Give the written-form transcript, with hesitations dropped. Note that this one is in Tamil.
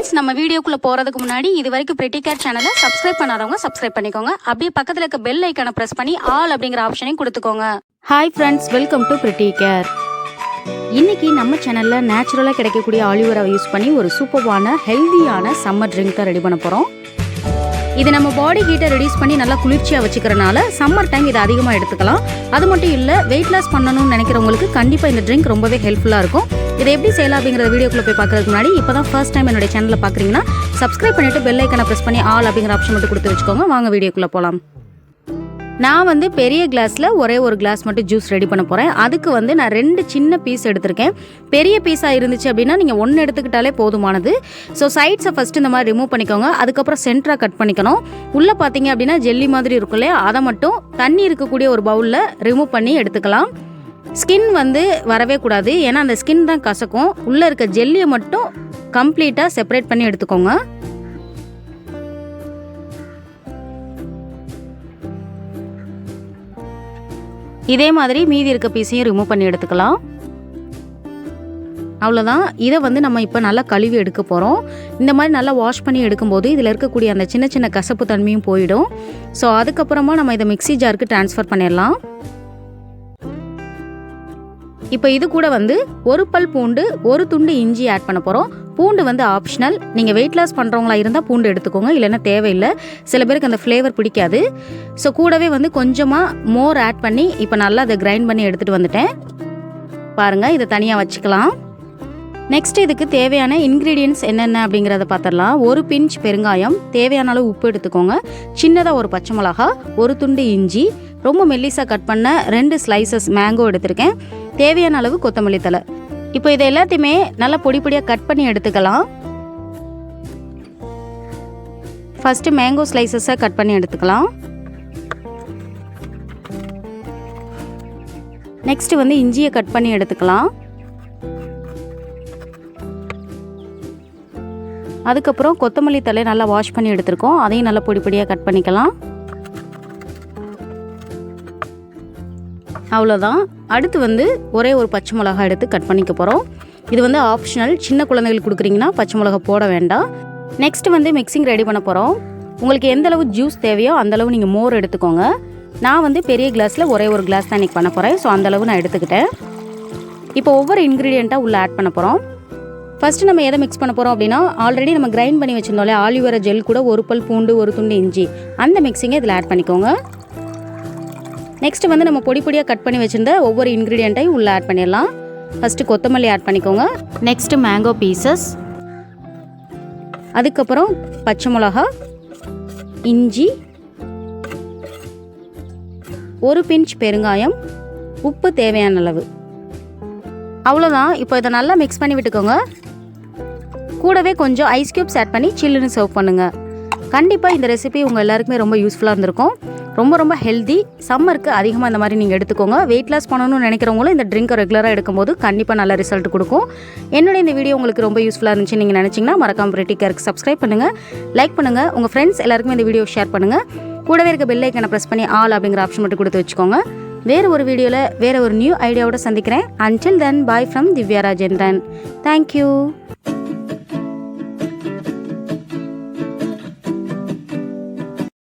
ஃப்ரெண்ட்ஸ், நம்ம வீடியோக்குள்ளே போகிறதுக்கு முன்னாடி இது வரைக்கும் பிரிட்டி கேர் சேனலை சப்ஸ்கிரைப் பண்ணாதவங்க சப்ஸ்கிரைப் பண்ணிக்கோங்க. அப்படியே பக்கத்தில் இருக்க பெல் ஐக்கானை ப்ரெஸ் பண்ணி ஆல் அப்படிங்கிற ஆப்ஷனையும் கொடுத்துக்கோங்க. Hi friends, welcome to pretty care. இன்னைக்கு நம்ம சேனலில் நேச்சுரலாக கிடைக்கக்கூடிய ஆலிவேராவை யூஸ் பண்ணி ஒரு சூப்பர்வான ஹெல்தியான சம்மர் ட்ரிங்க் தான் ரெடி பண்ண போகிறோம். இது நம்ம பாடி ஹீட்டை ரெடியூஸ் பண்ணி நல்லா குளிர்ச்சியாக வச்சுக்கிறனால சம்மர் டைம் இதை அதிகமாக எடுத்துக்கலாம். அது மட்டும் இல்லை, வெயிட் லாஸ் பண்ணணும்னு நினைக்கிறவங்களுக்கு கண்டிப்பாக இந்த ட்ரிங்க் ரொம்பவே ஹெல்ப்ஃபுல்லாக இருக்கும். இதை எப்படி செய்யலாம் அப்படிங்கிற வீடியோக்குள்ளே போய் பார்க்கறதுக்கு முன்னாடி இப்போ தான் ஃபர்ஸ்ட் டைம் என்னுடைய சேனலில் பார்க்குறீங்கன்னா சப்ஸ்கிரைப் பண்ணிவிட்டு பெல் ஐக்கனை ப்ரெஸ் பண்ணி ஆல் அப்படிங்கிற ஆப்ஷன் மட்டும் கொடுத்து வச்சுக்கோங்க. வாங்க வீடியோக்குள்ளே போகலாம். நான் பெரிய கிளாஸில் ஒரே ஒரு கிளாஸ் மட்டும் ஜூஸ் ரெடி பண்ண போகிறேன். அதுக்கு நான் 2 சின்ன பீஸ் எடுத்திருக்கேன். பெரிய பீஸாக இருந்துச்சு அப்படின்னா நீங்கள் 1 எடுத்துக்கிட்டாலே போதுமானது. ஸோ சைட்ஸை ஃபஸ்ட்டு இந்த மாதிரி ரிமூவ் பண்ணிக்கோங்க. அதுக்கப்புறம் சென்டராக கட் பண்ணிக்கணும். உள்ளே பார்த்தீங்க அப்படின்னா ஜெல்லி மாதிரி இருக்கும் இல்லையா, அதை மட்டும் தண்ணி இருக்கக்கூடிய ஒரு பவுலில் ரிமூவ் பண்ணி எடுத்துக்கலாம். ஸ்கின் வரவே கூடாது, ஏன்னா அந்த ஸ்கின் தான் கசக்கும். உள்ளே இருக்க ஜெல்லியை மட்டும் கம்ப்ளீட்டாக செப்பரேட் பண்ணி எடுத்துக்கோங்க. இதே மாதிரி மீதி இருக்க பீஸையும் ரிமூவ் பண்ணி எடுத்துக்கலாம். அவ்வளோதான். இதை நம்ம இப்போ நல்லா கழுவி எடுக்க போகிறோம். இந்த மாதிரி நல்லா வாஷ் பண்ணி எடுக்கும்போது இதில் இருக்கக்கூடிய அந்த சின்ன சின்ன கசப்பு தன்மையும் போயிடும். ஸோ அதுக்கப்புறமா நம்ம இதை மிக்ஸி ஜாருக்கு ட்ரான்ஸ்ஃபர் பண்ணிடலாம். இப்போ இது கூட ஒரு பல் பூண்டு, ஒரு துண்டு இஞ்சி ஆட் பண்ண போகிறோம். பூண்டு ஆப்ஷனல். நீங்கள் வெயிட் லாஸ் பண்ணுறவங்களா இருந்தால் பூண்டு எடுத்துக்கோங்க, இல்லைன்னா தேவையில்லை. சில பேருக்கு அந்த ஃப்ளேவர் பிடிக்காது. ஸோ கூடவே கொஞ்சமாக மோர் ஆட் பண்ணி இப்போ நல்லா அதை கிரைண்ட் பண்ணி எடுத்துகிட்டு வந்துட்டேன். பாருங்கள், இதை தனியாக வச்சுக்கலாம். நெக்ஸ்ட் இதுக்கு தேவையான இன்க்ரீடியன்ட்ஸ் என்னென்ன அப்படிங்கிறத பார்த்துடலாம். ஒரு பிஞ்ச் பெருங்காயம், தேவையான அளவு உப்பு எடுத்துக்கோங்க, சின்னதாக ஒரு பச்சை மிளகா, ஒரு துண்டு இஞ்சி, ரொம்ப மெல்லிஸாக கட் பண்ண 2 ஸ்லைசஸ் மேங்கோ எடுத்திருக்கேன், தேவையான அளவு கொத்தமல்லி தழை. இப்போ இதை எல்லாத்தையுமே நல்லா பொடி பொடியாக கட் பண்ணி எடுத்துக்கலாம். ஃபஸ்ட்டு மேங்கோ ஸ்லைசஸை கட் பண்ணி எடுத்துக்கலாம். நெக்ஸ்ட் இஞ்சியை கட் பண்ணி எடுத்துக்கலாம். அதுக்கப்புறம் கொத்தமல்லி தழை நல்லா வாஷ் பண்ணி எடுத்துருக்கோம், அதையும் நல்லா பொடி பொடியாக கட் பண்ணிக்கலாம். அவ்வளோதான். அடுத்து ஒரே ஒரு பச்சை மிளகா எடுத்து கட் பண்ணிக்க போகிறோம். இது ஆப்ஷனல். சின்ன குழந்தைகளுக்கு கொடுக்குறீங்கன்னா பச்சை மிளகா போட வேண்டாம். நெக்ஸ்ட் மிக்சிங் ரெடி பண்ண போகிறோம். உங்களுக்கு எந்த அளவு ஜூஸ் தேவையோ அந்தளவு நீங்கள் மோர் எடுத்துக்கோங்க. நான் பெரிய கிளாஸில் ஒரே ஒரு கிளாஸ் தான் இன்றைக்கி பண்ண போகிறேன். ஸோ அந்தளவு நான் எடுத்துக்கிட்டேன். இப்போ ஒவ்வொரு இன்க்ரீடியண்ட்டாக உள்ளே ஆட் பண்ண போகிறோம். ஃபஸ்ட்டு நம்ம எதை மிக்ஸ் பண்ண போகிறோம் அப்படின்னா, ஆல்ரெடி நம்ம கிரைண்ட் பண்ணி வச்சுருந்தோம்ல ஆலிவேரா ஜெல் கூட ஒரு பல் பூண்டு, ஒரு துண்டு இஞ்சி, அந்த மிக்சிங்கை இதில் ஆட் பண்ணிக்கோங்க. நெக்ஸ்ட் நம்ம பொடி பொடியாக கட் பண்ணி வச்சுருந்த ஒவ்வொரு இன்க்ரீடியண்ட்டையும் உள்ளே ஆட் பண்ணிடலாம். ஃபஸ்ட்டு கொத்தமல்லி ஆட் பண்ணிக்கோங்க. நெக்ஸ்ட்டு மேங்கோ பீசஸ், அதுக்கப்புறம் பச்சை மிளகா, இஞ்சி, ஒரு பிஞ்ச் பெருங்காயம், உப்பு தேவையான அளவு. அவ்வளோதான். இப்போ இதை நல்லா மிக்ஸ் பண்ணி விட்டுக்கோங்க. கூடவே கொஞ்சம் ஐஸ் க்யூப்ஸ் ஆட் பண்ணி சில்லுன்னு சர்வ் பண்ணுங்கள். கண்டிப்பாக இந்த ரெசிபி உங்கள் எல்லாருக்குமே ரொம்ப யூஸ்ஃபுல்லாக இருந்திருக்கும். ரொம்ப ஹெல்தி. சம்மருக்கு அதிகமாக இந்த மாதிரி நீங்கள் எடுத்துக்கோங்க. வெயிட் லாஸ் பண்ணணும்னு நினைக்கிறவங்களும் இந்த ட்ரிங்கை ரெகுலராக எடுக்கும்போது கண்டிப்பாக நல்ல ரிசல்ட் கொடுக்கும். என்னோட இந்த வீடியோ உங்களுக்கு ரொம்ப யூஸ்ஃபுல்லாக இருந்துச்சு நீங்கள் நினச்சிங்கன்னா மறக்காம பிரிட்டி கேருக்கு சப்ஸ்கிரைப் பண்ணுங்கள், லைக் பண்ணுங்கள், உங்கள் ஃப்ரெண்ட்ஸ் எல்லாருக்குமே இந்த வீடியோ ஷேர் பண்ணுங்கள். கூடவே இருக்க பெல் ஐக்கனை ப்ரெஸ் பண்ணி ஆல் அப்படிங்கிற ஆப்ஷன் மட்டும் கொடுத்து வச்சுக்கோங்க. வேறு ஒரு வீடியோவில் வேறு ஒரு நியூ ஐடியாவோட சந்திக்கிறேன். Until then, bye from Divya Rajendran. Thank you.